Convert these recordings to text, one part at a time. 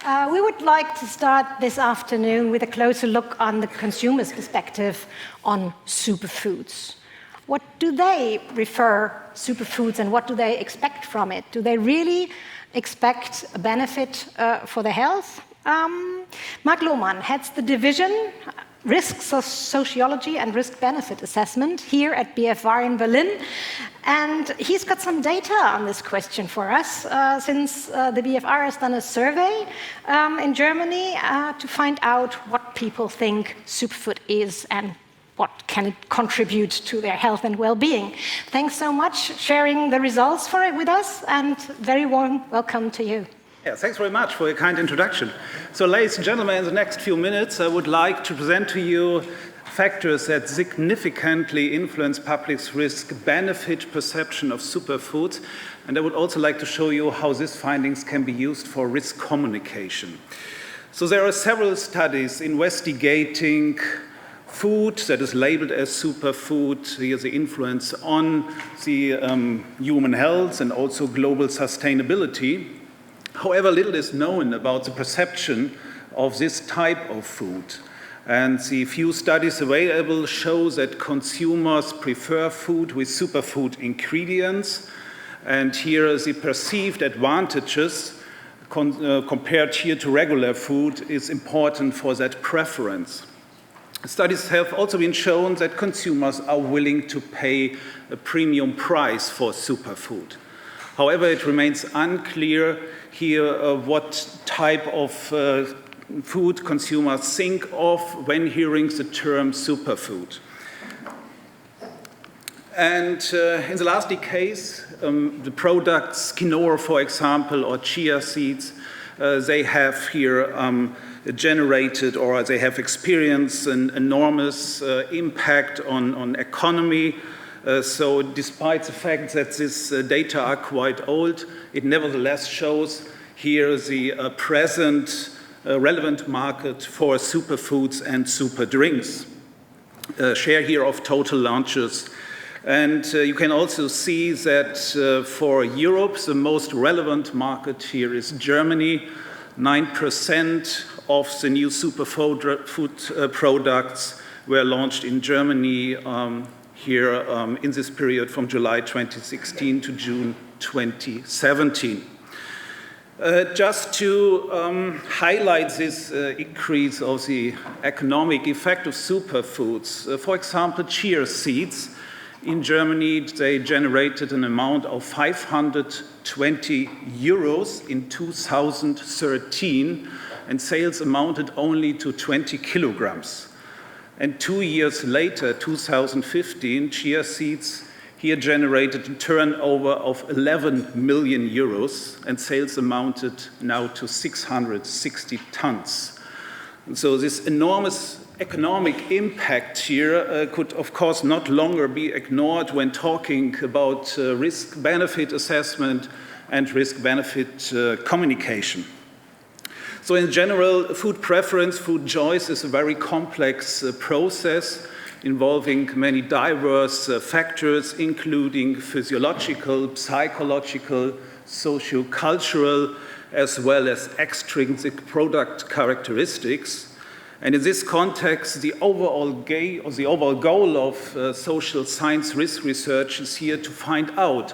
We would like to start this afternoon with a closer look on the consumer's perspective on superfoods. What do they refer superfoods and what do they expect from it? Do they really expect a benefit for their health? Mark Lohmann heads the division Risks of Sociology and Risk-Benefit Assessment here at BFR in Berlin. And he's got some data on this question for us, since the BFR has done a survey in Germany to find out what people think superfood is and what can it contribute to their health and well-being. Thanks so much sharing the results for it with us, and very warm welcome to you. Yeah, thanks very much for your kind introduction. So, ladies and gentlemen, in the next few minutes, I would like to present to you factors that significantly influence public's risk-benefit perception of superfoods, and I would also like to show you how these findings can be used for risk communication. So, there are several studies investigating food that is labeled as superfood, here's the influence on the human health and also global sustainability. However, little is known about the perception of this type of food. And the few studies available show that consumers prefer food with superfood ingredients. And here the perceived advantages compared here to regular food is important for that preference. Studies have also been shown that consumers are willing to pay a premium price for superfood. However, it remains unclear here what type of food consumers think of when hearing the term superfood. And in the last decades, the products quinoa, for example, or chia seeds, they have here generated or they have experienced an enormous impact on economy. So despite the fact that these data are quite old, it nevertheless shows here the present relevant market for superfoods and super drinks. Share here of total launches. And you can also see that for Europe, the most relevant market here is Germany. 9% of the new superfood products were launched in Germany here in this period from July 2016 to June 2017. Just to highlight this increase of the economic effect of superfoods, for example, chia seeds in Germany, they generated an amount of 520 euros in 2013, and sales amounted only to 20 kilograms. And 2 years later, 2015, chia seeds here generated a turnover of 11 million euros, and sales amounted now to 660 tons. And so this enormous economic impact here could, of course, not longer be ignored when talking about risk-benefit assessment and risk-benefit communication. So in general, food preference, food choice is a very complex process involving many diverse factors, including physiological, psychological, socio-cultural, as well as extrinsic product characteristics. And in this context, the overall goal of social science risk research is here to find out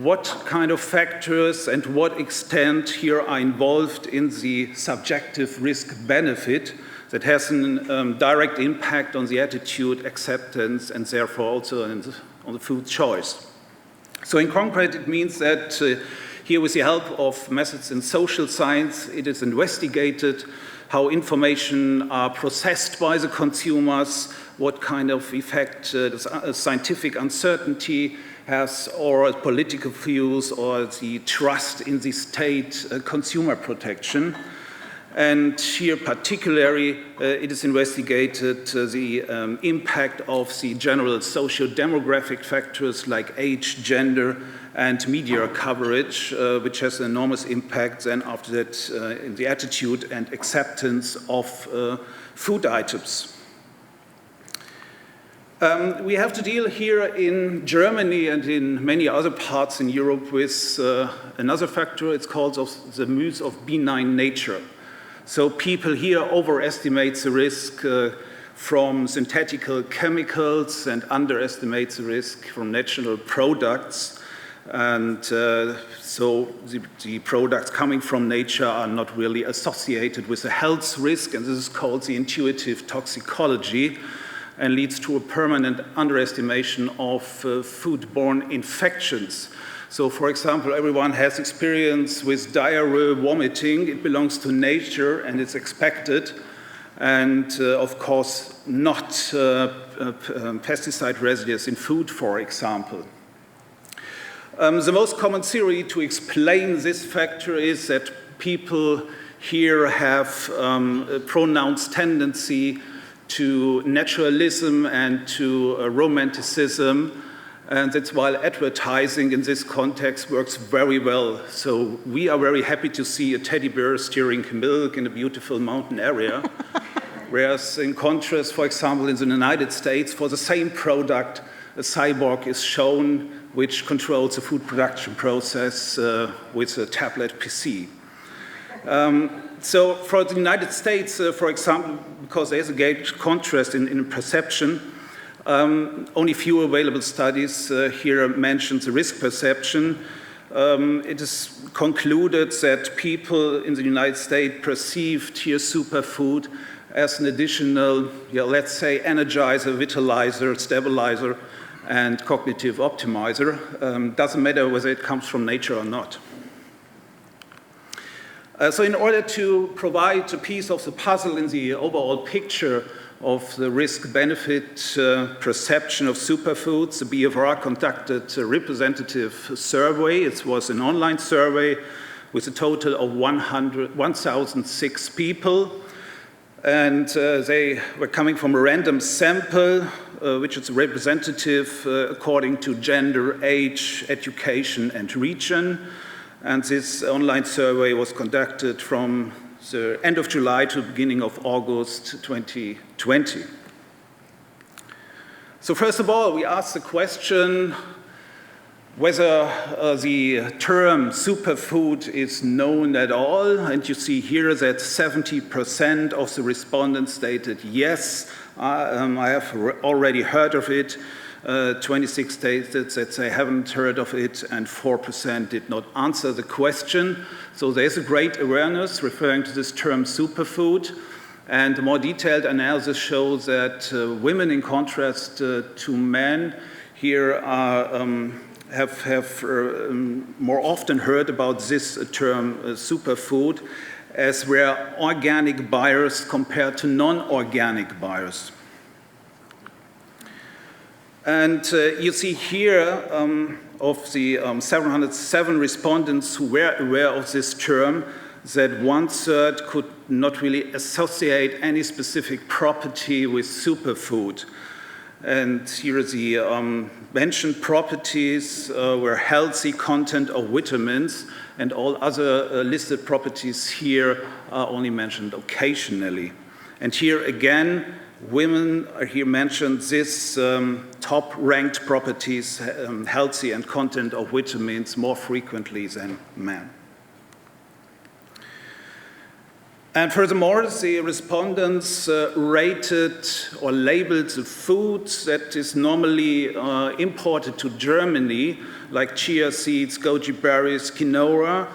what kind of factors and what extent here are involved in the subjective risk-benefit that has a direct impact on the attitude, acceptance, and therefore also on the food choice. So in concrete, it means that here with the help of methods in social science, it is investigated how information are processed by the consumers, what kind of effect scientific uncertainty has, or political views, or the trust in the state consumer protection. And here particularly, it is investigated the impact of the general socio-demographic factors like age, gender, and media coverage, which has an enormous impact then after that in the attitude and acceptance of food items. We have to deal here in Germany and in many other parts in Europe with another factor. It's called the myth of benign nature. So people here overestimate the risk from synthetic chemicals and underestimate the risk from natural products. And so the products coming from nature are not really associated with a health risk, and this is called the intuitive toxicology, and leads to a permanent underestimation of foodborne infections. So, for example, everyone has experience with diarrhea, vomiting. It belongs to nature and it's expected. And, of course, not pesticide residues in food, for example. The most common theory to explain this factor is that people here have a pronounced tendency to naturalism and to romanticism, and that's why advertising in this context works very well. So we are very happy to see a teddy bear steering milk in a beautiful mountain area, whereas in contrast, for example, in the United States, for the same product, a cyborg is shown which controls the food production process with a tablet PC. So for the United States, for example, because there's a great contrast in perception, only few available studies here mention the risk perception. It is concluded that people in the United States perceived here superfood as an additional, let's say, energizer, vitalizer, stabilizer, and cognitive optimizer. Doesn't matter whether it comes from nature or not. So in order to provide a piece of the puzzle in the overall picture of the risk-benefit perception of superfoods, the BFR conducted a representative survey. It was an online survey with a total of 1,006 people. And they were coming from a random sample, which is representative according to gender, age, education, and region. And this online survey was conducted from the end of July to the beginning of August 2020. So first of all, we asked the question whether the term superfood is known at all. And you see here that 70% of the respondents stated, yes, I have already heard of it. 26 stated that they haven't heard of it, and 4% did not answer the question. So there's a great awareness referring to this term superfood. And a more detailed analysis shows that women, in contrast to men, here are, have more often heard about this term superfood, as were organic buyers compared to non-organic buyers. And you see here of the 707 respondents who were aware of this term, that 1/3 could not really associate any specific property with superfood. And here the mentioned properties were healthy content of vitamins, and all other listed properties here are only mentioned occasionally. And here again, women are here mentioned this top-ranked properties, healthy and content of vitamins, more frequently than men. And furthermore, the respondents rated or labeled the foods that is normally imported to Germany, like chia seeds, goji berries, quinoa,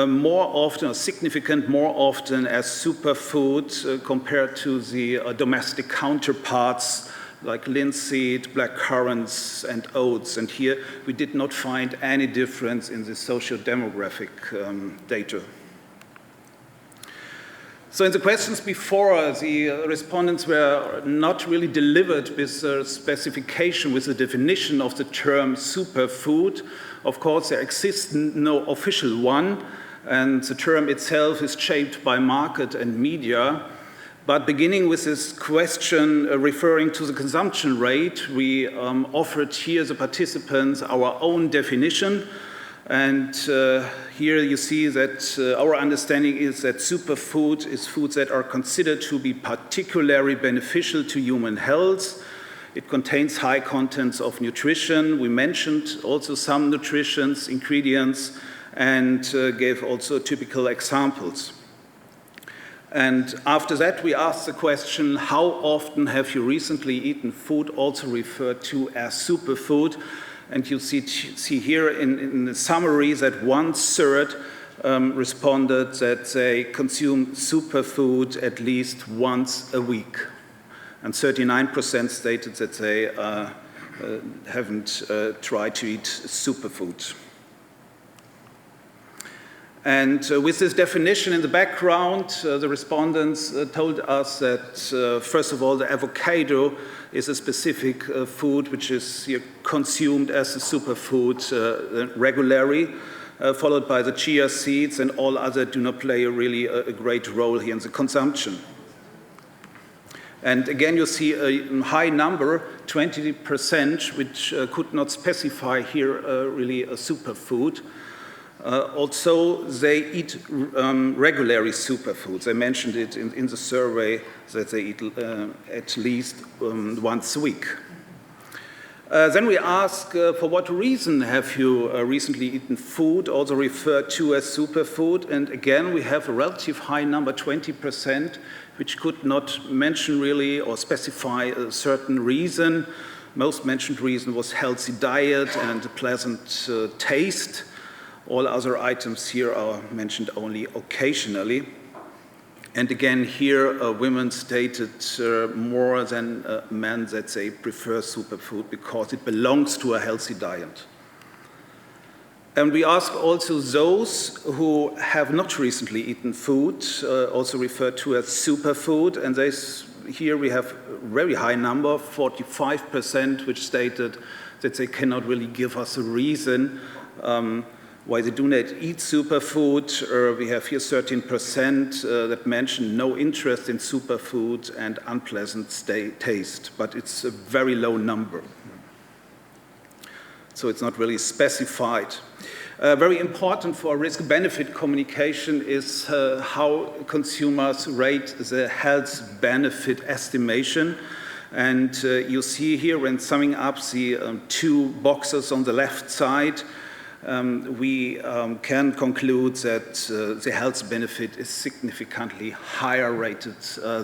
more often, or significant more often, as superfood compared to the domestic counterparts like linseed, black currants, and oats. And here we did not find any difference in the socio-demographic data. So in the questions before, the respondents were not really delivered with a specification, with a definition of the term superfood. Of course, there exists no official one, and the term itself is shaped by market and media. But beginning with this question referring to the consumption rate, we offered here the participants our own definition. And here you see that our understanding is that superfood is foods that are considered to be particularly beneficial to human health. It contains high contents of nutrition. We mentioned also some nutritions, ingredients, and gave also typical examples. And after that, we asked the question, how often have you recently eaten food also referred to as superfood? And you see here in the summary that 1/3 responded that they consume superfood at least once a week. And 39% stated that they haven't tried to eat superfood. And with this definition in the background, the respondents told us that, first of all, the avocado is a specific food which is consumed as a superfood regularly, followed by the chia seeds, and all other do not play a great role here in the consumption. And again, you see a high number, 20%, which could not specify here really a superfood. Also, they eat regularly superfoods. I mentioned it in the survey that they eat at least once a week. Then we ask, for what reason have you recently eaten food, also referred to as superfood? And again, we have a relative high number, 20%, which could not mention really or specify a certain reason. Most mentioned reason was healthy diet and a pleasant taste. All other items here are mentioned only occasionally. And again, here women stated more than men that they prefer superfood because it belongs to a healthy diet. And we ask also those who have not recently eaten food, also referred to as superfood, and here we have a very high number, 45%, which stated that they cannot really give us a reason why they do not eat superfood. We have here 13% that mention no interest in superfood and unpleasant taste, but it's a very low number. So it's not really specified. Very important for risk-benefit communication is how consumers rate the health benefit estimation. And you see here when summing up the two boxes on the left side, we can conclude that the health benefit is significantly higher rated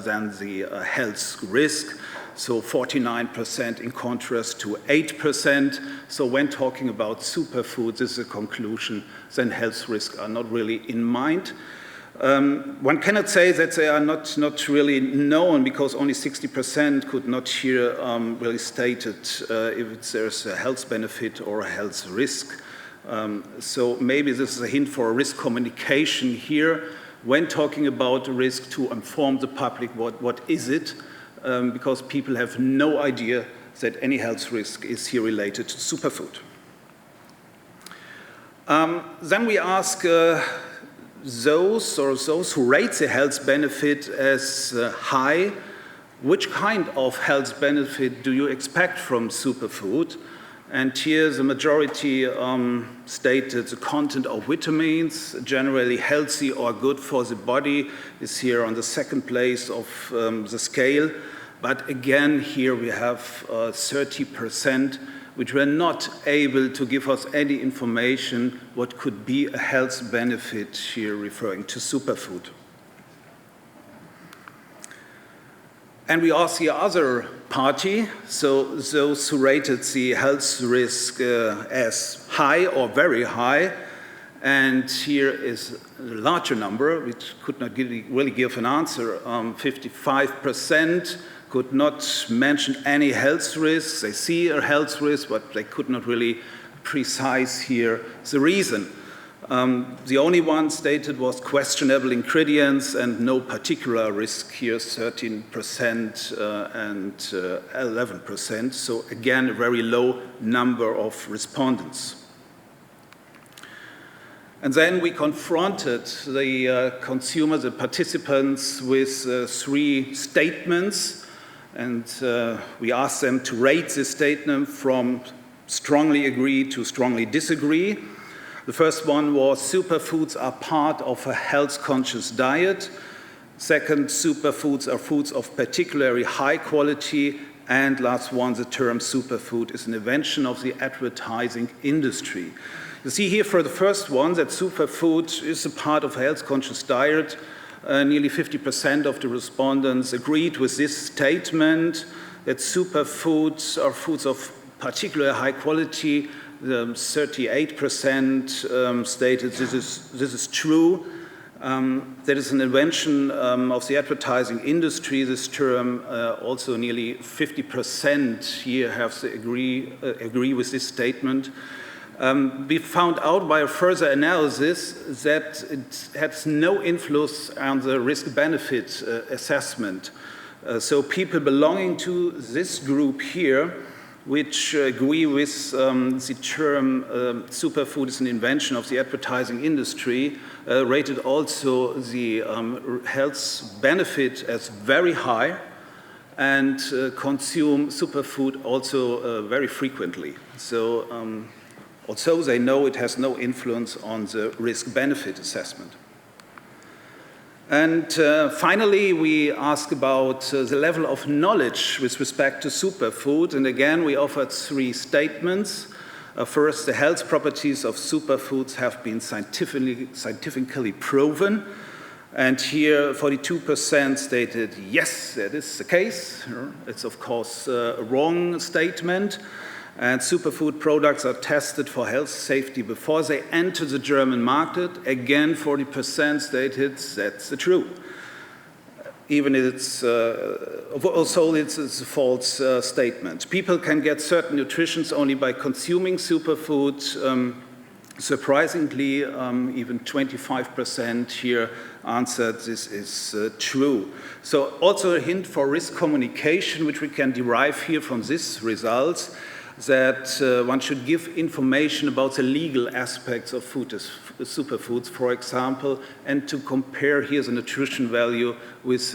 than the health risk. So 49% in contrast to 8%. So when talking about superfoods, this is a conclusion, then health risks are not really in mind. One cannot say that they are not really known because only 60% could not here really stated if there's a health benefit or a health risk. So maybe this is a hint for risk communication here when talking about risk to inform the public what is it, because people have no idea that any health risk is here related to superfood. Then we ask those who rate the health benefit as high, which kind of health benefit do you expect from superfood? And here the majority stated the content of vitamins, generally healthy or good for the body, is here on the second place of the scale. But again, here we have 30% which were not able to give us any information what could be a health benefit here referring to superfood. And we ask the other party, so those who rated the health risk as high or very high, and here is a larger number, which could not really give an answer. 55% could not mention any health risks. They see a health risk, but they could not really precise here the reason. The only one stated was questionable ingredients and no particular risk here, 13% and 11%. So again, a very low number of respondents. And then we confronted the consumers, the participants, with 3 statements. And we asked them to rate this statement from strongly agree to strongly disagree. The first one was superfoods are part of a health-conscious diet. Second, superfoods are foods of particularly high quality And last one, the term superfood is an invention of the advertising industry. You see here for the first one that superfood is a part of a health-conscious diet. Nearly 50% of the respondents agreed with this statement, that superfoods are foods of particularly high quality. 38% stated this is true. That is an invention of the advertising industry. This term also nearly 50% here have to agree with this statement. We found out by a further analysis that it has no influence on the risk-benefit assessment. So people belonging to this group here, which agree with the term superfood is an invention of the advertising industry, rated also the health benefit as very high and consume superfood also very frequently. So although they know it has no influence on the risk-benefit assessment. And finally, we ask about the level of knowledge with respect to superfood. And again, we offered 3 statements. First, the health properties of superfoods have been scientifically proven. And here, 42% stated, yes, that is the case. It's, of course, a wrong statement. And superfood products are tested for health safety before they enter the German market. Again, 40% stated that's the truth. Even if it's also it's a false statement. People can get certain nutritions only by consuming superfood. Surprisingly, even 25% here answered this is true. So also a hint for risk communication, which we can derive here from these results, that one should give information about the legal aspects of superfoods, for example, and to compare here the nutrition value with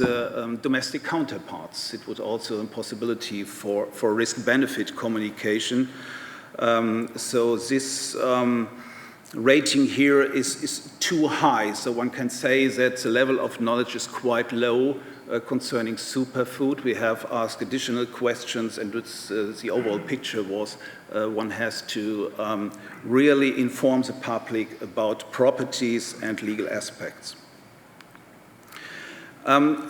domestic counterparts. It was also a possibility for risk-benefit communication. So this rating here is too high, so one can say that the level of knowledge is quite low concerning superfood. We have asked additional questions, and the overall picture was one has to really inform the public about properties and legal aspects.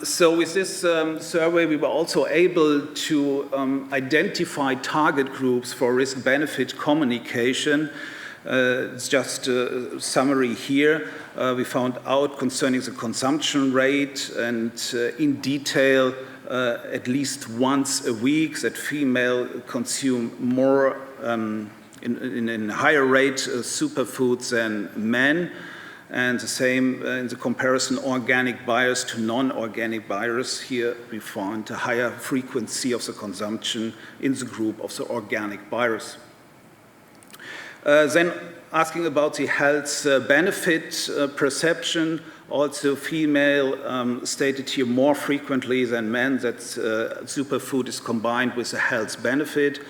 So with this survey, we were also able to identify target groups for risk-benefit communication. It's just a summary here. We found out concerning the consumption rate and in detail at least once a week that female consume more in higher rate superfoods than men, and the same in the comparison organic buyers to non-organic buyers. Here we found a higher frequency of the consumption in the group of the organic buyers. Then asking about the health benefit perception, also female stated here more frequently than men that superfood is combined with a health benefit.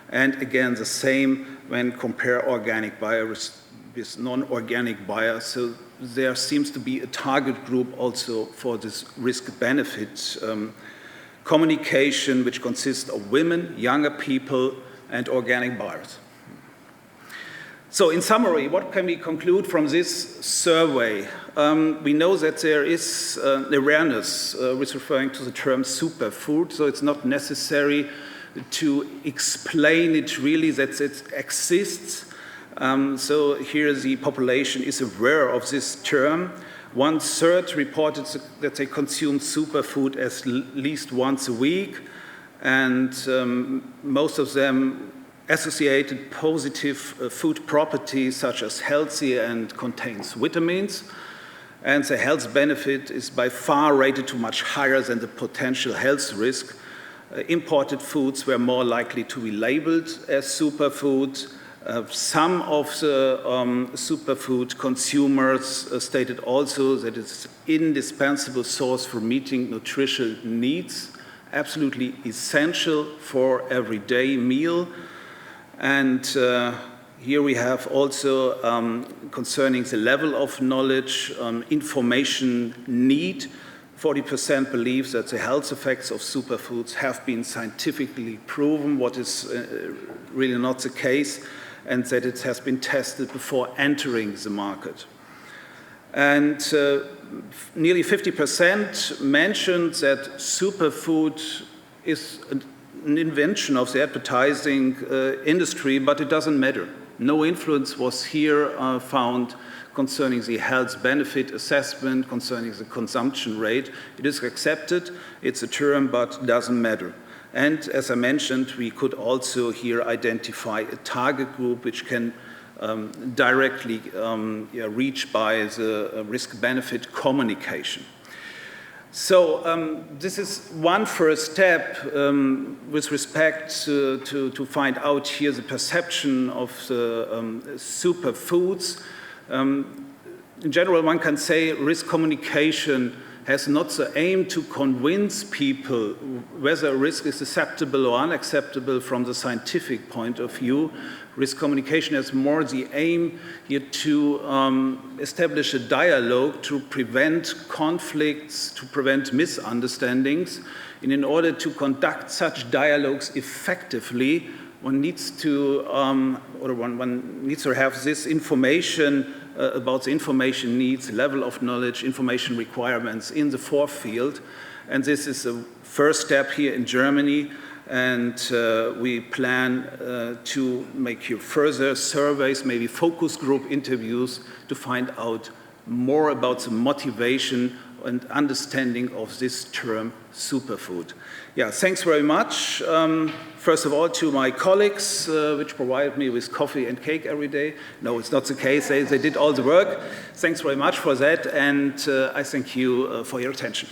And again, the same when compare organic buyers with non-organic buyers. So there seems to be a target group also for this risk-benefit communication, which consists of women, younger people, and organic buyers. So in summary, what can we conclude from this survey? We know that there is awareness with referring to the term superfood, so it's not necessary to explain it really that it exists. So here the population is aware of this term. 1/3 reported that they consume superfood at least once a week, and most of them associated positive food properties such as healthy and contains vitamins. And the health benefit is by far rated to much higher than the potential health risk. Imported foods were more likely to be labeled as superfood. Some of the superfood consumers stated also that it's an indispensable source for meeting nutritional needs, absolutely essential for everyday meal. And here we have also, concerning the level of knowledge, information need. 40% believes that the health effects of superfoods have been scientifically proven, what is really not the case, and that it has been tested before entering the market. And nearly 50% mentioned that superfood is an invention of the advertising industry, but it doesn't matter. No influence was here found concerning the health benefit assessment, concerning the consumption rate. It is accepted, it's a term, but doesn't matter. And as I mentioned, we could also here identify a target group which can directly reach by the risk-benefit communication. So this is one first step with respect to find out here the perception of the superfoods. In general, one can say risk communication has not the aim to convince people whether a risk is acceptable or unacceptable from the scientific point of view. Risk communication has more the aim here to establish a dialogue to prevent conflicts, to prevent misunderstandings. And in order to conduct such dialogues effectively, one needs to, one needs to have this information about the information needs, level of knowledge, information requirements in the forefield. And this is the first step here in Germany. And we plan to make here further surveys, maybe focus group interviews, to find out more about the motivation and understanding of this term superfood. Yeah, thanks very much. First of all, to my colleagues, which provided me with coffee and cake every day. No, it's not the case. They did all the work. Thanks very much for that, and I thank you for your attention.